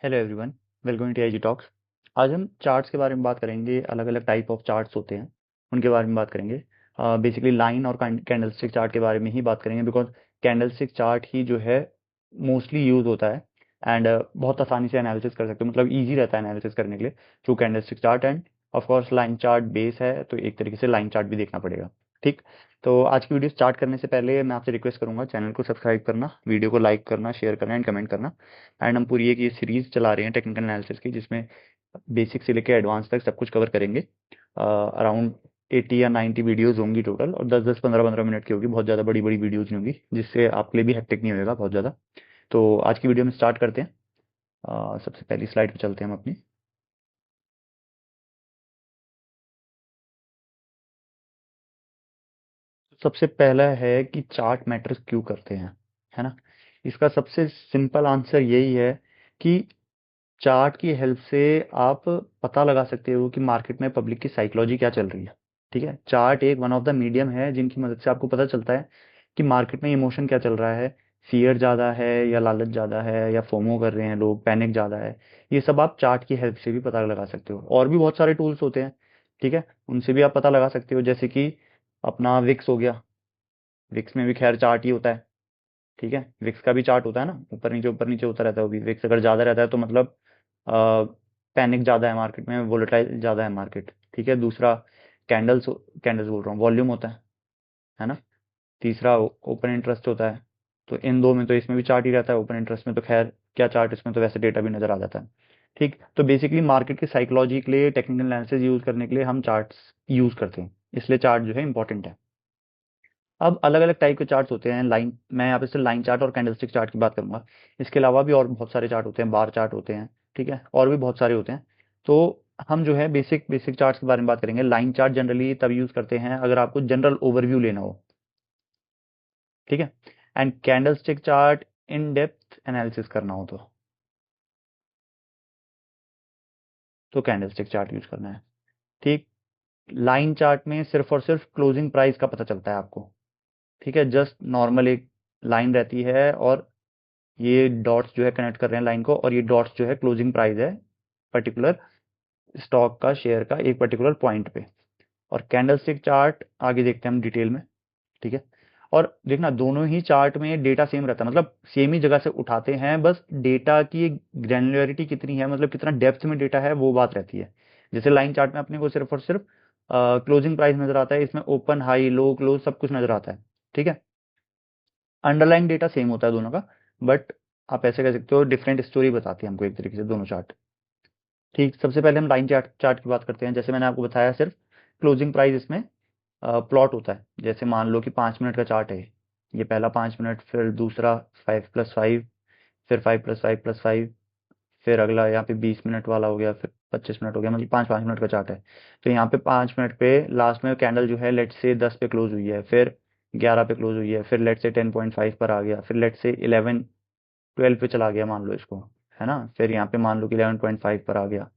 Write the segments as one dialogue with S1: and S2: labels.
S1: Hello everyone, welcome to IG talks. आज हम charts के बारे में बात करेंगे। अलग अलग टाइप ऑफ चार्ट्स होते हैं, उनके बारे में बात करेंगे। बेसिकली लाइन और कैंडलस्टिक चार्ट के बारे में ही बात करेंगे, बिकॉज कैंडलस्टिक चार्ट ही जो है मोस्टली यूज होता है। एंड बहुत आसानी से एनालिसिस कर सकते हो, मतलब ईजी रहता है एनालिसिस करने के लिए through candlestick chart. End of course line chart base है, तो एक तरीके से लाइन चार्ट भी देखना पड़ेगा। ठीक। तो आज की वीडियो स्टार्ट करने से पहले मैं आपसे रिक्वेस्ट करूंगा, चैनल को सब्सक्राइब करना, वीडियो को लाइक करना, शेयर करना एंड कमेंट करना। एंड हम पूरी एक ये सीरीज चला रहे हैं टेक्निकल एनालिसिस की, जिसमें बेसिक से लेकर एडवांस तक सब कुछ कवर करेंगे। अराउंड 80 या 90 वीडियोस होंगी टोटल, और 10-10 15-15 मिनट की होगी। बहुत ज़्यादा बड़ी बड़ी वीडियोस नहीं होंगी, जिससे आपके लिए भी हेक्टिक नहीं होगा बहुत ज़्यादा। तो आज की वीडियो में स्टार्ट करते हैं। सबसे पहली स्लाइड पे चलते हैं हम अपनी। सबसे पहला है कि चार्ट मैटर्स क्यों करते हैं, है ना। इसका सबसे सिंपल आंसर यही है कि चार्ट की हेल्प से आप पता लगा सकते हो कि मार्केट में पब्लिक की साइकोलॉजी क्या चल रही है। ठीक है, चार्ट एक वन ऑफ द मीडियम है जिनकी मदद से आपको पता चलता है कि मार्केट में इमोशन क्या चल रहा है। फियर ज़्यादा है या लालच ज़्यादा है, या फोमो कर रहे हैं लोग, पैनिक ज़्यादा है। ये सब आप चार्ट की हेल्प से भी पता लगा सकते हो। और भी बहुत सारे टूल्स होते हैं, ठीक है, उनसे भी आप पता लगा सकते हो। जैसे कि अपना विक्स हो गया। विक्स में भी खैर चार्ट ही होता है। ठीक है, विक्स का भी चार्ट होता है ना, ऊपर नीचे होता रहता है। वो भी विक्स अगर ज़्यादा रहता है तो मतलब पैनिक ज़्यादा है मार्केट में, वोलेटाइल ज़्यादा है मार्केट। ठीक है, दूसरा कैंडल्स, कैंडल्स बोल रहा हूँ, वॉल्यूम होता है ना। तीसरा ओपन इंटरेस्ट होता है। तो इन दो में तो इसमें भी चार्ट ही रहता है। ओपन इंटरेस्ट में तो खैर क्या चार्ट, इसमें तो वैसे डेटा भी नज़र आ जाता है। ठीक, तो बेसिकली मार्केट की साइकोलॉजी के लिए, टेक्निकल एनालिसिस यूज़ करने के लिए हम चार्ट्स यूज़ करते हैं, इसलिए चार्ट जो है इंपॉर्टेंट है। अब अलग अलग टाइप के चार्ट्स होते हैं। लाइन, मैं यहाँ पे सिर्फ लाइन चार्ट और कैंडलस्टिक चार्ट की बात करूंगा। इसके अलावा भी और बहुत सारे चार्ट होते हैं, बार चार्ट होते हैं, ठीक है, और भी बहुत सारे होते हैं। तो हम जो है बेसिक बेसिक चार्ट्स के बारे में बात करेंगे। लाइन चार्ट जनरली तब यूज करते हैं अगर आपको जनरल ओवरव्यू लेना हो, ठीक है। And candlestick chart in depth analysis करना हो तो कैंडलस्टिक चार्ट यूज करना है। ठीक। लाइन चार्ट में सिर्फ और सिर्फ क्लोजिंग प्राइस का पता चलता है आपको। ठीक है, जस्ट नॉर्मल एक लाइन रहती है, और ये डॉट्स जो है कनेक्ट कर रहे हैं लाइन को, और ये डॉट्स जो है क्लोजिंग प्राइस है पर्टिकुलर स्टॉक का, शेयर का, एक पर्टिकुलर पॉइंट पे। और कैंडलस्टिक चार्ट आगे देखते हैं हम डिटेल में, ठीक है। और देखना, दोनों ही चार्ट में डेटा सेम रहता है, मतलब सेम ही जगह से उठाते हैं, बस डेटा की ग्रैनुलरिटी कितनी है, मतलब कितना डेप्थ में डेटा है, वो बात रहती है। जैसे लाइन चार्ट में अपने को सिर्फ और सिर्फ क्लोजिंग प्राइस नजर आता है, इसमें ओपन हाई लो क्लोज सब कुछ नजर आता है, ठीक है। अंडरलाइन डेटा सेम होता है दोनों का, बट आप ऐसे कह सकते हो डिफरेंट स्टोरी बताती है हमको एक तरीके से दोनों चार्ट। ठीक, सबसे पहले हम लाइन चार्ट चार्ट की बात करते हैं। जैसे मैंने आपको बताया, सिर्फ क्लोजिंग प्राइस इसमें प्लॉट होता है। जैसे मान लो कि 5 मिनट का चार्ट है, ये पहला 5 मिनट, फिर दूसरा 5+5, फिर 5+5+5, फिर अगला यहाँ पे 20 मिनट वाला हो गया, फिर 25 मिनट हो गया, मतलब 5-5 मिनट का चार्ट है। तो यहाँ पे 5 मिनट पे लास्ट में कैंडल जो है लेट से 10 पे क्लोज हुई है, फिर 11 पे क्लोज हुई है, फिर लेट से 10.5 पर आ गया, फिर लेट से 11-12 पे चला गया मान लो इसको, है ना, फिर यहाँ पे मान लो कि 11.5 पर आ गया।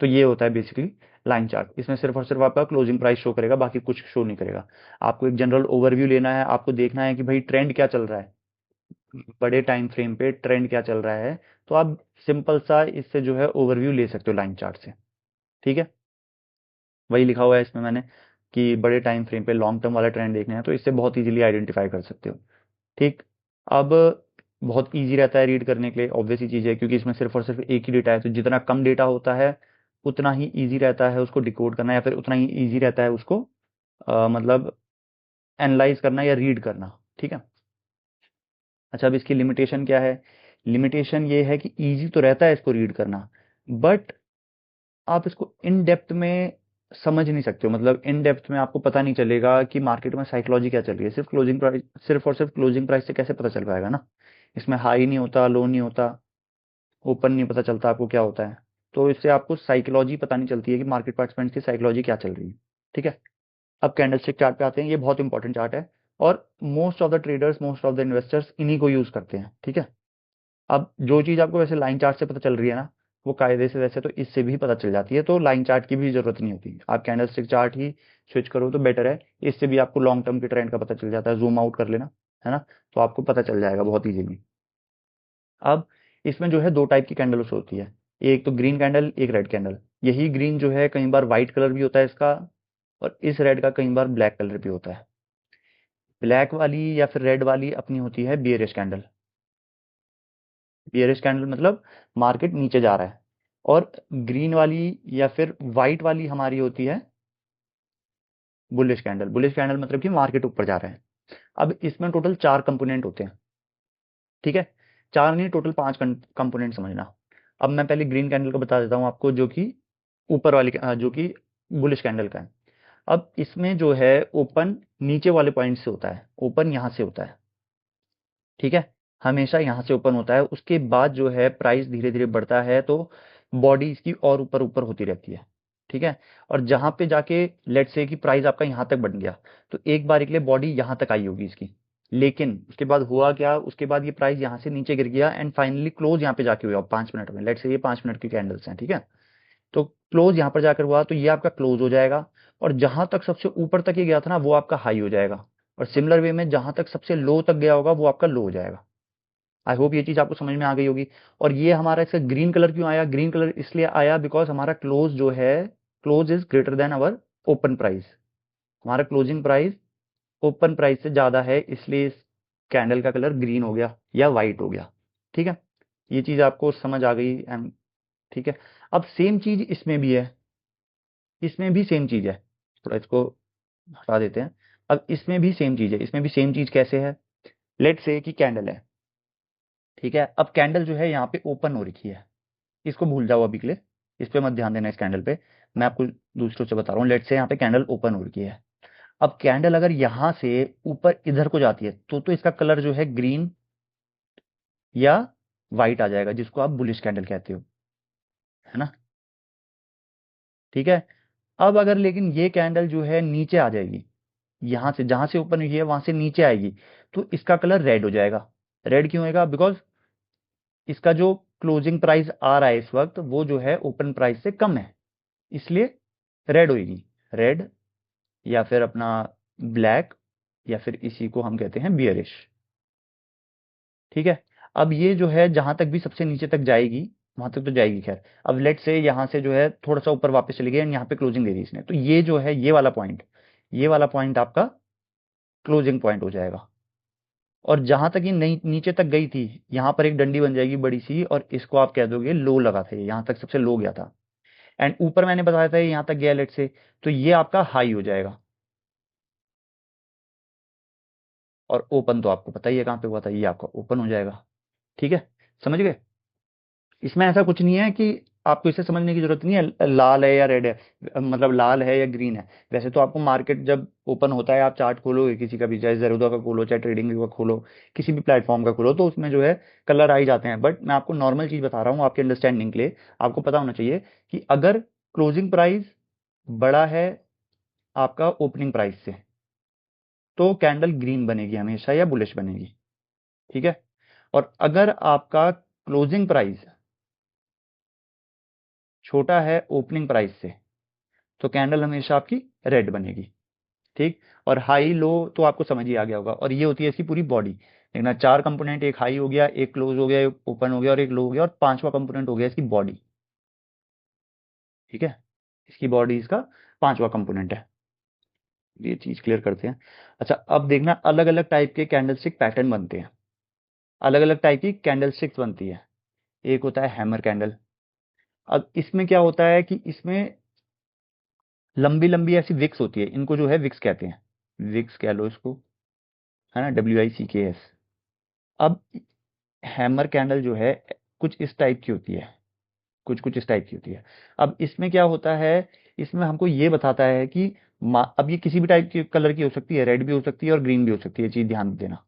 S1: तो ये होता है बेसिकली लाइन चार्ट। इसमें सिर्फ और सिर्फ आपका क्लोजिंग प्राइस शो करेगा, बाकी कुछ शो नहीं करेगा। आपको एक जनरल ओवरव्यू लेना है, आपको देखना है कि भाई ट्रेंड क्या चल रहा है, बड़े टाइम फ्रेम पे ट्रेंड क्या चल रहा है, तो आप सिंपल सा इससे जो है ओवरव्यू ले सकते हो लाइन चार्ट से, ठीक है। वही लिखा हुआ है इसमें मैंने कि बड़े टाइम फ्रेम पे लॉन्ग टर्म वाला ट्रेंड देखना है, तो इससे बहुत इजीली आइडेंटिफाई कर सकते हो। ठीक। अब बहुत इजी रहता है रीड करने के लिए, ऑब्वियस ही चीज़ है, क्योंकि इसमें सिर्फ और सिर्फ एक ही डेटा है। तो जितना कम डेटा होता है उतना ही इजी रहता है उसको डिकोड करना, या फिर उतना ही इजी रहता है उसको मतलब एनालाइज करना या रीड करना, ठीक है। अच्छा, अब इसकी लिमिटेशन क्या है। लिमिटेशन ये है कि इजी तो रहता है इसको रीड करना, बट आप इसको इन डेप्थ में समझ नहीं सकते हो। मतलब इन डेप्थ में आपको पता नहीं चलेगा कि मार्केट में साइकोलॉजी क्या चल रही है। सिर्फ क्लोजिंग प्राइस, सिर्फ और सिर्फ क्लोजिंग प्राइस से कैसे पता चल पाएगा ना। इसमें हाई नहीं होता, लो नहीं होता, ओपन नहीं पता चलता आपको क्या होता है। तो इससे आपको साइकोलॉजी पता नहीं चलती है कि मार्केट पार्टिसिपेंट्स की साइकोलॉजी क्या चल रही है, ठीक है। अब कैंडलस्टिक चार्ट पे आते हैं। ये बहुत इंपॉर्टेंट चार्ट है, और most of the traders, most of the investors इन्हीं को यूज करते हैं, ठीक है। अब जो चीज़ आपको वैसे लाइन चार्ट से पता चल रही है ना, वो कायदे से वैसे तो इससे भी पता चल जाती है, तो लाइन चार्ट की भी जरूरत नहीं होती। आप कैंडलस्टिक चार्ट ही स्विच करो तो बेटर है। इससे भी आपको लॉन्ग टर्म के ट्रेंड का पता चल जाता है। जूम आउट कर लेना, है ना, तो आपको पता चल जाएगा बहुत इजीली। अब इसमें जो है दो टाइप की कैंडल्स होती है, एक तो ग्रीन कैंडल, एक रेड कैंडल। यही ग्रीन जो है कई बार व्हाइट कलर भी होता है इसका, और इस रेड का कई बार ब्लैक कलर भी होता है। ब्लैक वाली या फिर रेड वाली अपनी होती है बियरिश कैंडल। बियरिश कैंडल मतलब मार्केट नीचे जा रहा है। और ग्रीन वाली या फिर व्हाइट वाली हमारी होती है बुलिश कैंडल। बुलिश कैंडल मतलब कि मार्केट ऊपर जा रहा है। अब इसमें टोटल 4 कंपोनेंट होते हैं, ठीक है। 4 नहीं, टोटल 5 कंपोनेंट समझना। अब मैं पहले ग्रीन कैंडल का बता देता हूँ आपको, जो कि ऊपर वाली जो कि बुलिश कैंडल का है। अब इसमें जो है ओपन नीचे वाले पॉइंट से होता है, ओपन यहाँ से होता है, ठीक है। हमेशा यहाँ से ओपन होता है, उसके बाद जो है प्राइस धीरे धीरे बढ़ता है, तो बॉडी इसकी और ऊपर ऊपर होती रहती है, ठीक है। और जहां पे जाके लेट्स से कि प्राइस आपका यहाँ तक बढ़ गया, तो एक बार के लिए बॉडी यहाँ तक आई होगी इसकी। लेकिन उसके बाद हुआ क्या, उसके बाद ये प्राइस यहाँ से नीचे गिर गया एंड फाइनली क्लोज यहाँ पे जाके हुआ 5 मिनट में। लेट्स से ये 5 मिनट की कैंडल्स हैं, ठीक है। तो क्लोज यहाँ पर जाकर हुआ, तो ये आपका क्लोज हो जाएगा। और जहां तक सबसे ऊपर तक ये गया था ना, वो आपका हाई हो जाएगा। और सिमिलर वे में जहां तक सबसे लो तक गया होगा, वो आपका लो हो जाएगा। आई होप ये चीज आपको समझ में आ गई होगी। और ये हमारा इसका ग्रीन कलर क्यों आया, ग्रीन कलर इसलिए आया बिकॉज हमारा क्लोज जो है, close is greater than our open price. हमारा क्लोजिंग प्राइस ओपन प्राइस से ज्यादा है, इसलिए इस कैंडल का कलर ग्रीन हो गया या व्हाइट हो गया, ठीक है। ये चीज आपको समझ आ गई ठीक है। अब सेम चीज इसमें भी है, इसमें भी सेम चीज है। थोड़ा इसको हटा देते हैं। अब इसमें भी सेम चीज है, इसमें भी सेम चीज कैसे है। लेट से कि कैंडल है, ठीक है। अब कैंडल जो है यहाँ पे ओपन हो रखी है, इसको भूल जाओ अभी के लिए, इस पे मत ध्यान देना इस कैंडल पे। मैं आपको दूसरों से बता रहा हूँ। लेट से यहाँ पे कैंडल ओपन हो रखी है। अब कैंडल अगर यहाँ से ऊपर इधर को जाती है, तो इसका कलर जो है ग्रीन या व्हाइट आ जाएगा, जिसको आप बुलिश कैंडल कहते हो, है ना, ठीक है। अब अगर लेकिन ये कैंडल जो है नीचे आ जाएगी, यहाँ से जहां से ओपन हुई है वहां से नीचे आएगी, तो इसका कलर रेड हो जाएगा। रेड क्यों होगा, बिकॉज इसका जो क्लोजिंग प्राइस आ रहा है इस वक्त, वो जो है ओपन प्राइस से कम है, इसलिए रेड होगी। रेड या फिर अपना ब्लैक, या फिर इसी को हम कहते हैं बियरिश, ठीक है। अब ये जो है जहां तक भी सबसे नीचे तक जाएगी, वहां तक तो जाएगी खैर। अब लेट से यहाँ से जो है थोड़ा सा ऊपर वापस चली गई एंड यहाँ पे क्लोजिंग दे दी इसने, तो ये जो है ये वाला पॉइंट आपका क्लोजिंग पॉइंट हो जाएगा। और जहां तक ये नीचे तक गई थी, यहाँ पर एक डंडी बन जाएगी बड़ी सी, और इसको आप कह दोगे लो लगा था, यहाँ तक सबसे लो गया था। एंड ऊपर मैंने बताया था यहाँ तक गया लेट से, तो ये आपका हाई हो जाएगा। और ओपन तो आपको पता ही है कहाँ पे हुआ था, ये आपका ओपन हो जाएगा, ठीक है। समझ गए। इसमें ऐसा कुछ नहीं है कि आपको इसे समझने की जरूरत नहीं है लाल है या रेड है, मतलब लाल है या ग्रीन है। वैसे तो आपको मार्केट जब ओपन होता है, आप चार्ट खोलोगे किसी का भी, चाहे जेरोदा का खोलो, चाहे ट्रेडिंग का खोलो, किसी भी प्लेटफॉर्म का खोलो, तो उसमें जो है कलर आ ही जाते हैं। बट मैं आपको नॉर्मल चीज बता रहा हूँ आपके अंडरस्टैंडिंग के लिए। आपको पता होना चाहिए कि अगर क्लोजिंग प्राइस बड़ा है आपका ओपनिंग प्राइस से, तो कैंडल ग्रीन बनेगी हमेशा या बुलिश बनेगी, ठीक है। और अगर आपका क्लोजिंग प्राइस छोटा है ओपनिंग प्राइस से, तो कैंडल हमेशा आपकी रेड बनेगी, ठीक। और हाई लो तो आपको समझ ही आ गया होगा, और ये होती है इसकी पूरी बॉडी। देखना, 4 कंपोनेंट, एक हाई हो गया, एक क्लोज हो गया, एक ओपन हो गया, और एक लो हो गया, और पांचवा कंपोनेंट हो गया इसकी बॉडी, ठीक है। इसकी बॉडी इसका पांचवा कंपोनेंट है। ये चीज क्लियर करते हैं। अच्छा, अब देखना, अलग अलग टाइप के कैंडलस्टिक पैटर्न बनते हैं, अलग अलग टाइप की कैंडलस्टिक्स बनती है। एक होता है हैमर कैंडल। अब इसमें क्या होता है कि इसमें लंबी लंबी ऐसी विक्स होती है, इनको जो है विक्स कहते हैं, विक्स कह लो इसको, है ना, WICKS। अब हैमर कैंडल जो है कुछ इस टाइप की होती है, कुछ कुछ इस टाइप की होती है। अब इसमें क्या होता है, इसमें हमको ये बताता है कि अब ये किसी भी टाइप की कलर की हो सकती है, रेड भी हो सकती है और ग्रीन भी हो सकती है, चीज ध्यान देना।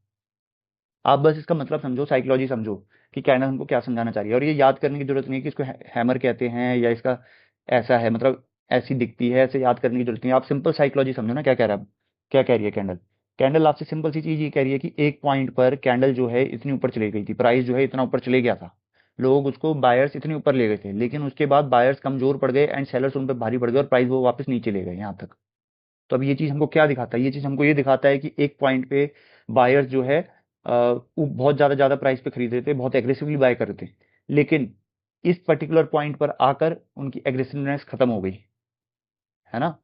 S1: आप बस इसका मतलब समझो, साइकोलॉजी समझो कि कैंडल हमको क्या समझाना चाह रही है। और ये याद करने की जरूरत नहीं है कि इसको हैमर कहते हैं या इसका ऐसा है, मतलब ऐसी दिखती है, ऐसे याद करने की जरूरत नहीं है। आप सिंपल साइकोलॉजी समझो ना, क्या कह रहा है, क्या कह रही है कैंडल। कैंडल आपसे सिंपल सी चीज ये कह रही है कि एक पॉइंट पर कैंडल जो है इतनी ऊपर चली गई थी, प्राइस जो है इतना ऊपर चले गया था, लोग उसको बायर्स इतने ऊपर ले गए थे, लेकिन उसके बाद बायर्स कमजोर पड़ गए एंड सेलर्स उन पर भारी पड़ गए और प्राइस वो वापस नीचे ले गए यहाँ तक। तो अब ये चीज हमको क्या दिखाता है, ये चीज हमको ये दिखाता है कि एक पॉइंट पे बायर्स जो है बहुत ज्यादा ज्यादा प्राइस पे खरीद रहे थे, बहुत एग्रेसिवली बाय कर रहे थे। लेकिन इस पर्टिकुलर पॉइंट पर आकर उनकी एग्रेसिवनेस खत्म हो गई, है ना,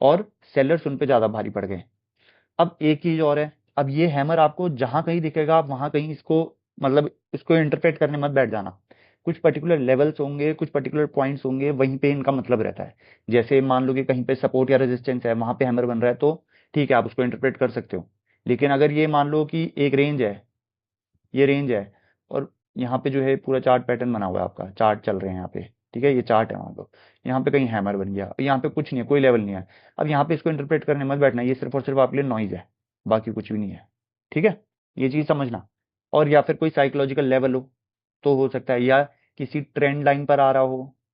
S1: और सेलर्स उन पे ज्यादा भारी पड़ गए। अब एक चीज और है, अब ये हैमर आपको जहां कहीं दिखेगा आप वहां कहीं इसको मतलब इसको इंटरप्रेट करने मत बैठ जाना। कुछ पर्टिकुलर लेवल्स होंगे, कुछ पर्टिकुलर पॉइंट्स होंगे, वहीं पे इनका मतलब रहता है। जैसे मान लो कि कहीं पे सपोर्ट या रेजिस्टेंस है, वहां पे हैमर बन रहा है, तो ठीक है, आप उसको इंटरप्रेट कर सकते हो। लेकिन अगर ये मान लो कि एक रेंज है, ये रेंज है, और यहाँ पे जो है पूरा चार्ट पैटर्न बना हुआ है, आपका चार्ट चल रहे हैं यहाँ पे, ठीक है, ये चार्ट है, मान लो यहाँ पे कहीं हैमर बन गया, यहाँ पे कुछ नहीं है, कोई लेवल नहीं है। अब यहाँ पे इसको इंटरप्रेट करने मत बैठना, ये सिर्फ और सिर्फ आपके लिए नॉइज है, बाकी कुछ भी नहीं है। ठीक है, ये चीज समझना। और या फिर कोई साइकोलॉजिकल लेवल हो तो हो सकता है, या किसी ट्रेंड लाइन पर आ रहा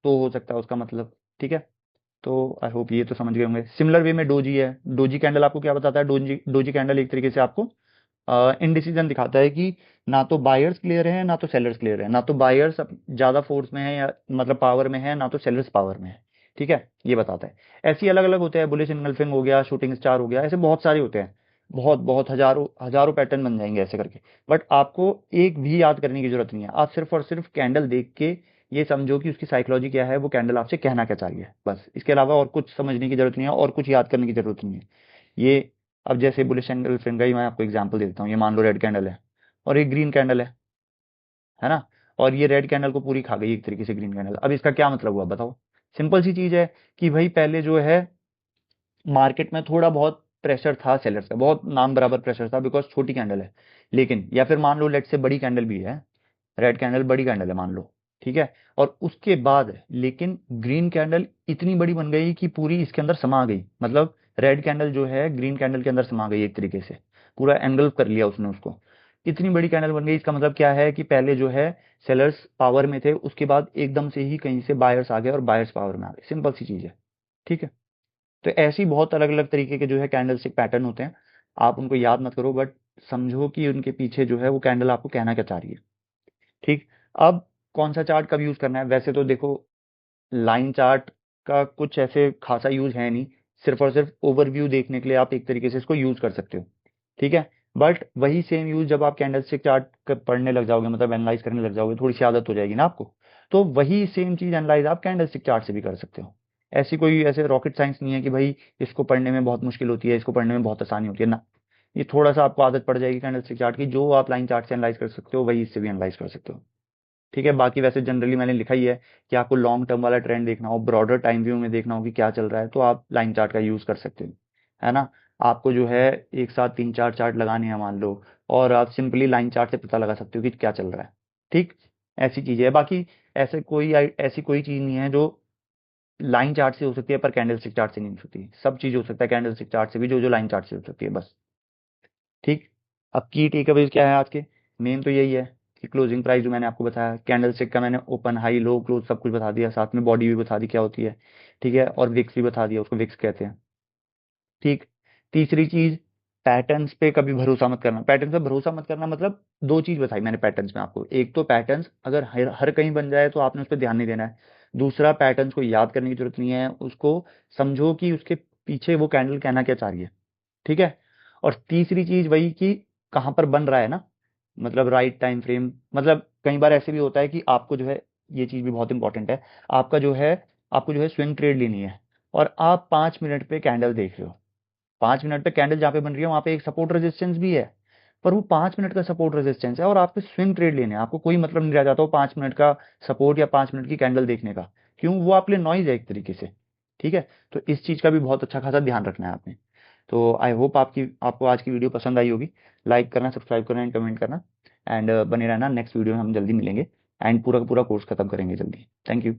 S1: तो हो सकता है उसका मतलब। ठीक है, तो आई होप ये तो समझ गए होंगे। सिमिलर वे में डोजी है, डोजी कैंडल आपको क्या बताता है? डोजी डोजी कैंडल एक तरीके से आपको इनडिसीजन दिखाता है कि ना तो बायर्स क्लियर है ना तो सेलर्स क्लियर है, ना तो बायर्स ज्यादा फोर्स में है या मतलब पावर में है, ना तो सेलर्स पावर में है। ठीक है, ये बताता है। ऐसे ही अलग अलग होते हैं, बुलिश इनगल्फिंग हो गया, शूटिंग स्टार हो गया, ऐसे बहुत सारे होते हैं, बहुत बहुत हजारों हजारों पैटर्न बन जाएंगे ऐसे करके। बट आपको एक भी याद करने की जरूरत नहीं है, आप सिर्फ और सिर्फ कैंडल देख के ये समझो कि उसकी साइकोलॉजी क्या है, वो कैंडल आपसे कहना क्या चाहिए, बस। इसके अलावा और कुछ समझने की जरूरत नहीं है और कुछ याद करने की जरूरत नहीं है। ये अब जैसे बुलिश एंगल फिंगर का ही मैं आपको एग्जांपल देता हूँ, ये मान लो रेड कैंडल है और एक ग्रीन कैंडल है ना, और ये रेड कैंडल को पूरी खा गई एक तरीके से ग्रीन कैंडल। अब इसका क्या मतलब हुआ बताओ? सिंपल सी चीज है कि भाई पहले जो है मार्केट में थोड़ा बहुत प्रेशर था सेलर्स का, बहुत नाम बराबर प्रेशर था, बिकॉज छोटी कैंडल है। लेकिन या फिर मान लो लेट से बड़ी कैंडल भी है, रेड कैंडल बड़ी कैंडल है मान लो, ठीक है, और उसके बाद लेकिन ग्रीन कैंडल इतनी बड़ी बन गई कि पूरी इसके अंदर समा गई, मतलब रेड कैंडल जो है ग्रीन कैंडल के अंदर समा गई एक तरीके से, पूरा एंगल्फ कर लिया उसने उसको। इतनी बड़ी कैंडल बन गई, इसका मतलब क्या है कि पहले जो है सेलर्स पावर में थे, उसके बाद एकदम से ही कहीं से बायर्स आ गए और बायर्स पावर में आ गए, सिंपल सी चीज है। ठीक है, तो ऐसी बहुत अलग अलग तरीके के जो है कैंडलस्टिक पैटर्न होते हैं, आप उनको याद मत करो, बट समझो कि उनके पीछे जो है वो कैंडल आपको कहना क्या चाह रही है। ठीक, अब कौन सा चार्ट कब यूज करना है? वैसे तो देखो, लाइन चार्ट का कुछ ऐसे खासा यूज है नहीं, सिर्फ और सिर्फ ओवरव्यू देखने के लिए आप एक तरीके से इसको यूज कर सकते हो। ठीक है, बट वही सेम यूज जब आप कैंडलस्टिक चार्ट पढ़ने लग जाओगे, मतलब एनालाइज करने लग जाओगे, थोड़ी सी आदत हो जाएगी ना आपको, तो वही सेम चीज एनालाइज आप कैंडलस्टिक चार्ट से भी कर सकते हो। ऐसी कोई ऐसे रॉकेट साइंस नहीं है कि भाई इसको पढ़ने में बहुत मुश्किल होती है, इसको पढ़ने में बहुत आसानी होती है ना। ये थोड़ा सा आपको आदत पड़ जाएगी कैंडलस्टिक चार्ट की, जो आप लाइन चार्ट से एनालाइज कर सकते हो वही इससे भी एनालाइज कर सकते हो। ठीक है, बाकी वैसे जनरली मैंने लिखा ही है कि आपको लॉन्ग टर्म वाला ट्रेंड देखना हो, ब्रॉडर टाइम व्यू में देखना हो कि क्या चल रहा है, तो आप लाइन चार्ट का यूज कर सकते हो, है ना। आपको जो है एक साथ तीन चार चार्ट लगाने हैं मान लो, और आप सिंपली लाइन चार्ट से पता लगा सकते हो कि क्या चल रहा है। ठीक, ऐसी चीज है। बाकी ऐसी कोई चीज नहीं है जो लाइन चार्ट से हो सकती है पर कैंडल स्टिक चार्ट से नहीं हो सकती। सब चीज हो सकता है कैंडल स्टिक चार्ट से भी, जो जो लाइन चार्ट से हो सकती है, बस। ठीक, अब की टेकअवेज क्या है आज के? मेन तो यही है कि क्लोजिंग प्राइस जो मैंने आपको बताया, कैंडल स्टिक का मैंने ओपन हाई लो क्लोज सब कुछ बता दिया, साथ में बॉडी भी बता दी क्या होती है। ठीक है, और विक्स भी बता दिया, उसको विक्स कहते हैं। ठीक, तीसरी चीज, पैटर्न्स पे कभी भरोसा मत करना। पैटर्न पे भरोसा मत करना मतलब दो चीज बताई मैंने पैटर्न्स में आपको, एक तो पैटर्न्स अगर हर कहीं बन जाए तो आपने उस पर ध्यान नहीं देना है। दूसरा, पैटर्न्स को याद करने की जरूरत नहीं है, उसको समझो कि उसके पीछे वो कैंडल कहना क्या चाह रही है। ठीक है, और तीसरी चीज वही कि कहाँ पर बन रहा है ना, मतलब राइट टाइम फ्रेम। मतलब कई बार ऐसे भी होता है कि आपको जो है, ये चीज भी बहुत इंपॉर्टेंट है, आपका जो है आपको जो है स्विंग ट्रेड लेनी है, और आप 5 मिनट पे कैंडल देख रहे हो। 5 मिनट पे कैंडल जहाँ पे बन रही है वहां पे एक सपोर्ट रेजिस्टेंस भी है, पर वो 5 मिनट का सपोर्ट रेजिस्टेंस है, और आपको स्विंग ट्रेड लेने हैं, आपको कोई मतलब नहीं रह जाता वो 5 मिनट का सपोर्ट या 5 मिनट की कैंडल देखने का। क्यों? वो आपके लिए नॉइज है एक तरीके से। ठीक है, तो इस चीज का भी बहुत अच्छा खासा ध्यान रखना है आपने। तो आई होप आपको आज की वीडियो पसंद आई होगी। लाइक करना, सब्सक्राइब करना एंड कमेंट करना, एंड बने रहना। नेक्स्ट वीडियो में हम जल्दी मिलेंगे, एंड पूरा का पूरा कोर्स खत्म करेंगे जल्दी। Thank you.